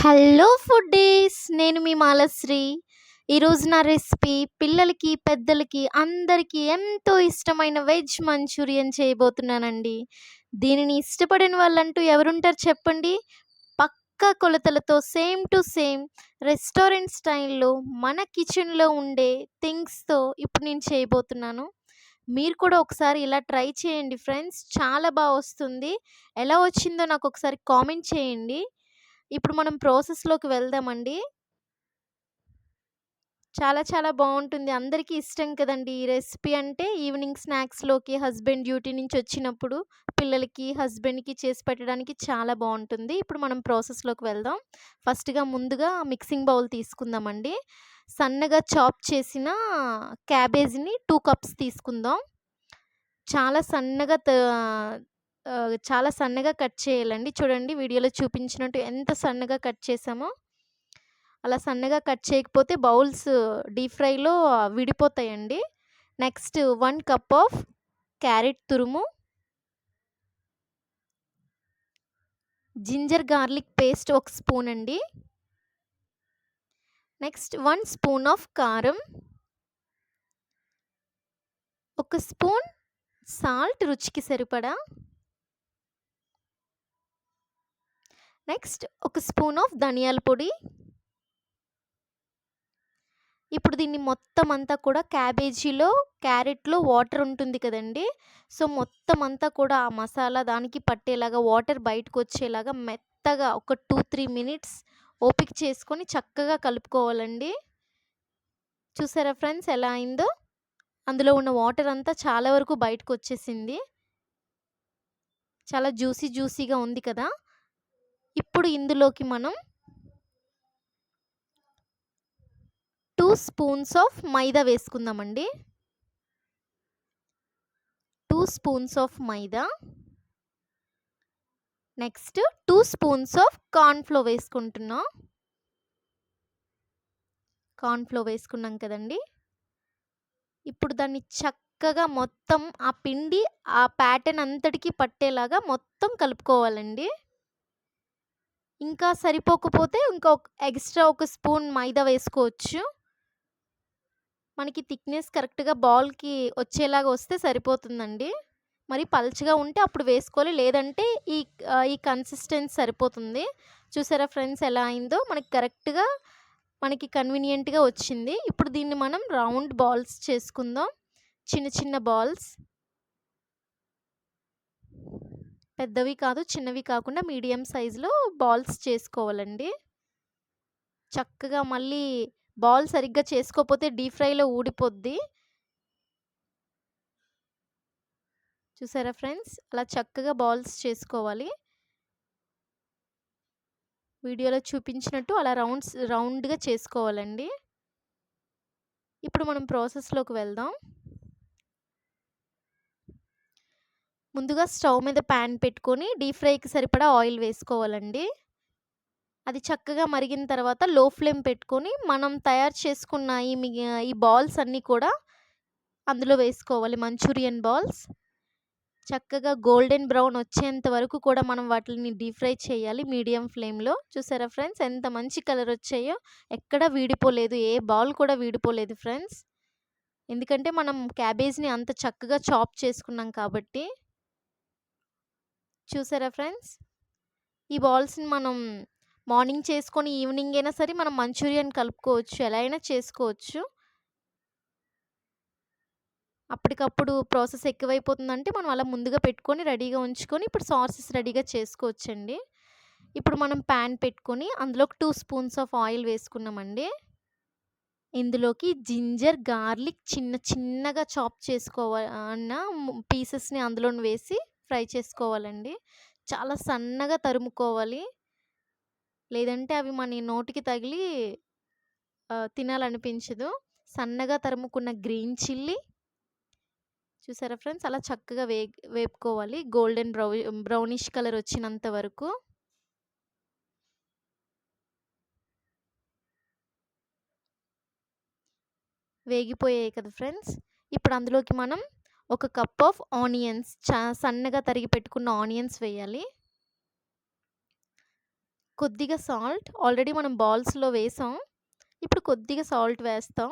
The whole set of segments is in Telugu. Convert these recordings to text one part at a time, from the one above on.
హలో ఫుడ్డీస్, నేను మీ మాలశ్రీ. ఈరోజు నా రెసిపీ పిల్లలకి పెద్దలకి అందరికీ ఎంతో ఇష్టమైన వెజ్ మంచూరియన్ చేయబోతున్నానండి. దీనిని ఇష్టపడని వాళ్ళంటూ ఎవరుంటారు చెప్పండి? పక్కా కొలతలతో సేమ్ టు సేమ్ రెస్టారెంట్ స్టైల్లో మన కిచెన్లో ఉండే థింగ్స్తో ఇప్పుడు నేను చేయబోతున్నాను. మీరు కూడా ఒకసారి ఇలా ట్రై చేయండి ఫ్రెండ్స్, చాలా బాగా వస్తుంది. ఎలా వచ్చిందో నాకు ఒకసారి కామెంట్ చేయండి. ఇప్పుడు మనం ప్రాసెస్‌లోకి వెళ్దామండి. చాలా చాలా బావుంటుంది. అందరికీ ఇష్టం కదండీ ఈ రెసిపీ అంటే. ఈవినింగ్ స్నాక్స్‌లోకి హస్బెండ్ డ్యూటీ నుంచి వచ్చినప్పుడు పిల్లలకి, హస్బెండ్‌కి చేసి పెట్టడానికి చాలా బావుంటుంది. ఇప్పుడు మనం ప్రాసెస్‌లోకి వెళ్దాం. ముందుగా మిక్సింగ్ బౌల్ తీసుకుందామండి. సన్నగా చాప్ చేసిన క్యాబేజీని 2 కప్స్ తీసుకుందాం. చాలా సన్నగా చాలా సన్నగా కట్ చేయాలండి. చూడండి వీడియోలో చూపించినట్టు ఎంత సన్నగా కట్ చేసామో. అలా సన్నగా కట్ చేయకపోతే బౌల్స్ డీప్ ఫ్రైలో విడిపోతాయండి. నెక్స్ట్ 1 కప్ ఆఫ్ క్యారెట్ తురుము, జింజర్ గార్లిక్ పేస్ట్ 1 స్పూన్ అండి. నెక్స్ట్ 1 స్పూన్ ఆఫ్ కారం, 1 స్పూన్ సాల్ట్ రుచికి సరిపడా, నెక్స్ట్ 1 స్పూన్ ఆఫ్ ధనియాల పొడి. ఇప్పుడు దీన్ని మొత్తం అంతా కూడా క్యాబేజీలో, క్యారెట్‌లో వాటర్ ఉంటుంది కదండీ! సో, మొత్తం అంతా కూడా ఆ మసాలా దానికి పట్టేలాగా వాటర్ బయటకొచ్చేలాగా మెత్తగా ఒక 2, 3 మినిట్స్ ఓపిక చేసుకొని చక్కగా కలుపుకోవాలండి. చూసారా ఫ్రెండ్స్ ఎలా అయిందో? అందులో ఉన్న వాటర్ అంతా చాలా వరకు బయటకొచ్చేసింది. చాలా జ్యూసీగా ఉంది కదా! ఇప్పుడు ఇందులోకి మనం 2 స్పూన్స్ ఆఫ్ మైదా వేసుకుందామండి. 2 spoons of maida. Next 2 spoons of corn flour వేసుకుంటున్నాం. కార్న్ ఫ్లోర్ వేసుకున్నాం కదండీ! ఇప్పుడు దాన్ని చక్కగా మొత్తం ఆ పిండి ఆ ప్యాటర్న్ అంతటికి పట్టేలాగా మొత్తం కలుపుకోవాలండి. ఇంకా సరిపోకపోతే ఎక్స్ట్రా 1 స్పూన్ మైదా వేసుకోవచ్చు. మనకి థిక్‌నెస్ కరెక్ట్‌గా బాల్‌కి వచ్చేలాగా వస్తే సరిపోతుందండి. మరి పల్చగా ఉంటే అప్పుడు వేసుకోవాలి. లేదంటే ఈ కన్సిస్టెన్సీ సరిపోతుంది. చూసారా ఫ్రెండ్స్ ఎలా అయిందో? మనకి కన్వీనియంట్‌గా వచ్చింది. ఇప్పుడు దీన్ని మనం రౌండ్ బాల్స్ చేసుకుందాం. చిన్న చిన్న బాల్స్. పెద్దవి కాదు, చిన్నవి కాకుండా మీడియం సైజులో బాల్స్ చేసుకోవాలండి. చక్కగా మళ్ళీ బాల్ సరిగ్గా చేసుకోకపోతే డీప్ ఫ్రైలో ఊడిపోద్ది. చూసారా ఫ్రెండ్స్? అలా చక్కగా బాల్స్ చేసుకోవాలి. వీడియోలో చూపించినట్టు అలా రౌండ్‌గా చేసుకోవాలండి. ఇప్పుడు మనం ప్రాసెస్‌లోకి వెళ్దాం. ముందుగా స్టవ్ మీద పాన్ పెట్టుకొని డీప్ ఫ్రైకి సరిపడా ఆయిల్ వేసుకోవాలండి. అది చక్కగా మరిగిన తర్వాత లో ఫ్లేమ్ పెట్టుకొని మనం తయారు చేసుకున్న ఈ బాల్స్ అన్నీ కూడా అందులో వేసుకోవాలి. Manchurian balls. చక్కగా గోల్డెన్ బ్రౌన్ వచ్చేంత వరకు కూడా మనం వాటిని డీప్ ఫ్రై చేయాలి మీడియం ఫ్లేమ్‌లో. చూసారా ఫ్రెండ్స్ ఎంత మంచి కలర్ వచ్చాయో? ఎక్కడ వీడిపోలేదు. ఏ బాల్ కూడా వీడిపోలేదు ఫ్రెండ్స్. ఎందుకంటే మనం క్యాబేజ్‌ని అంత చక్కగా చాప్ చేసుకున్నాం కాబట్టి. చూసారా ఫ్రెండ్స్? ఈ బాల్స్‌ని మనం మార్నింగ్ చేసుకొని ఈవినింగ్ అయినా సరే మనం మంచూరియన్ కలుపుకోవచ్చు. ఎలా అయినా చేసుకోవచ్చు. అప్పటికప్పుడు ప్రాసెస్ ఎక్కువైపోతుందంటే మనం అలా ముందుగా పెట్టుకొని రెడీగా ఉంచుకొని ఇప్పుడు సాసెస్ రెడీగా చేసుకోవచ్చండి. ఇప్పుడు మనం పాన్ పెట్టుకొని అందులోకి 2 స్పూన్స్ ఆఫ్ ఆయిల్ వేసుకున్నామండి. ఇందులోకి జింజర్, గార్లిక్ చిన్నగా చాప్ పీసెస్‌ని అందులోని వేసి ఫ్రై చేసుకోవాలండి. చాలా సన్నగా తరుముకోవాలి. లేదంటే అవి మన నోటికి తగిలి తినాలనిపించదు. సన్నగా తరుముకున్న గ్రీన్ చిల్లీ. చూసారా ఫ్రెండ్స్? అలా చక్కగా వేపుకోవాలి. గోల్డెన్ బ్రౌనిష్ కలర్ వచ్చినంత వరకు. వేగిపోయాయి కదా ఫ్రెండ్స్! ఇప్పుడు అందులోకి మనం 1 కప్ ఆఫ్ ఆనియన్స్ సన్నగా తరిగి పెట్టుకున్న ఆనియన్స్ వేయాలి. కొద్దిగా సాల్ట్ ఆల్రెడీ మనం బాల్స్‌లో వేసాం. ఇప్పుడు కొద్దిగా సాల్ట్ వేస్తాం.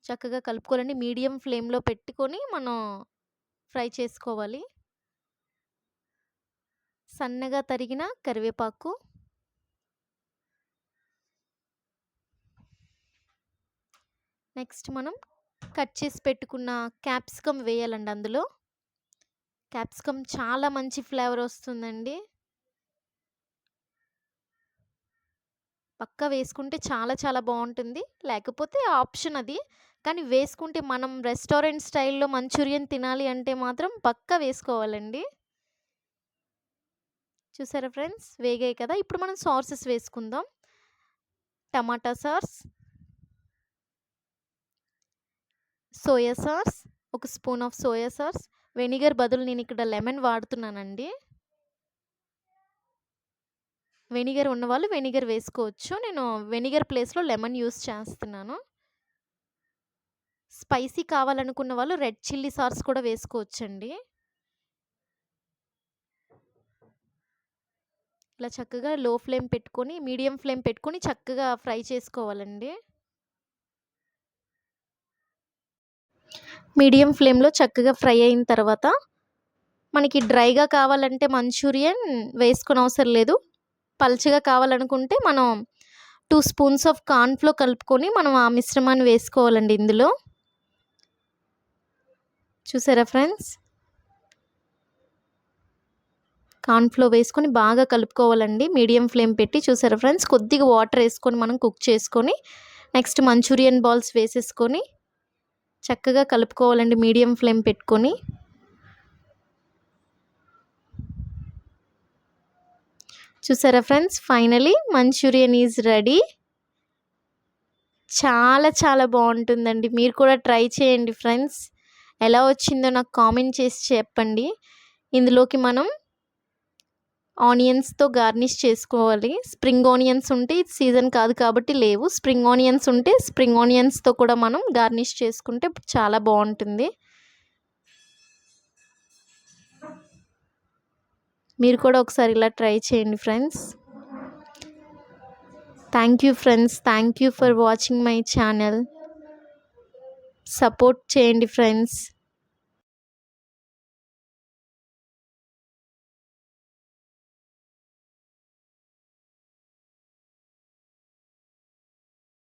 చక్కగా కలుపుకోవాలండి. మీడియం ఫ్లేమ్‌లో పెట్టుకొని మనం ఫ్రై చేసుకోవాలి. సన్నగా తరిగిన కరివేపాకు, నెక్స్ట్ మనం కట్ చేసి పెట్టుకున్న క్యాప్సికమ్ వేయాలండి అందులో. క్యాప్సికమ్ చాలా మంచి ఫ్లేవర్ వస్తుందండి. పక్కా వేసుకుంటే చాలా చాలా బావుంటుంది. లేకపోతే ఆప్షన్ అది. కానీ వేసుకుంటే మనం రెస్టారెంట్ స్టైల్‌లో మంచూరియన్ తినాలి అంటే మాత్రం పక్కా వేసుకోవాలండి. చూసారా ఫ్రెండ్స్? వేగాయి కదా! ఇప్పుడు మనం సాసెస్ వేసుకుందాం. టమాటా సాస్, సోయా సాస్, ఒక spoon of soya sauce. Vinegar బదులు నేనిక్కడ లెమన్ వాడుతున్నానండి. వెనిగర్ ఉన్నవాళ్ళు వెనిగర్ వేసుకోవచ్చు. నేను వెనిగర్ ప్లేస్‌లో లెమన్ యూజ్ చేస్తున్నాను. స్పైసీ కావాలనుకున్న వాళ్ళు రెడ్ చిల్లీ సాస్ కూడా వేసుకోవచ్చండి. ఇలా చక్కగా లో ఫ్లేమ్ పెట్టుకొని, మీడియం ఫ్లేమ్ పెట్టుకొని చక్కగా ఫ్రై చేసుకోవాలండి. మీడియం ఫ్లేమ్‌లో చక్కగా ఫ్రై అయిన తర్వాత, మనకి డ్రైగా కావాలంటే మంచూరియన్ వేసుకోనవసరం లేదు. పల్చగా కావాలనుకుంటే మనం 2 స్పూన్స్ ఆఫ్ కార్న్ ఫ్లోర్ కలుపుకొని మనం ఆ మిశ్రమాన్ని వేసుకోవాలండి ఇందులో. చూసారా ఫ్రెండ్స్? కార్న్ ఫ్లోర్ వేసుకొని బాగా కలుపుకోవాలండి. మీడియం ఫ్లేమ్ పెట్టి చూసారా ఫ్రెండ్స్? కొద్దిగా వాటర్ ఏసుకొని మనం కుక్ చేసుకొని, నెక్స్ట్ మంచూరియన్ బాల్స్ వేసేసుకొని చక్కగా కలుపుకోవాలండి మీడియం ఫ్లేమ్ పెట్టుకొని. చూసారా friends? Finally Manchurian is ready. చాలా చాలా బావుంటుందండి. మీరు కూడా ట్రై చేయండి ఫ్రెండ్స్. ఎలా వచ్చిందో నాకు కామెంట్ చేసి చెప్పండి. ఇందులోకి మనం ఆనియన్స్‌తో గార్నిష్ చేసుకోవాలి. స్ప్రింగ్ ఆనియన్స్ ఉంటే ఇది సీజన్ కాదు కాబట్టి లేవు. స్ప్రింగ్ ఆనియన్స్ ఉంటే స్ప్రింగ్ ఆనియన్స్‌తో కూడా మనం గార్నిష్ చేసుకుంటే చాలా బావుంటుంది. మీరు కూడా ఒకసారి ఇలా ట్రై చేయండి friends. Thank you friends. Thank you for watching my channel. Support చేయండి ఫ్రెండ్స్.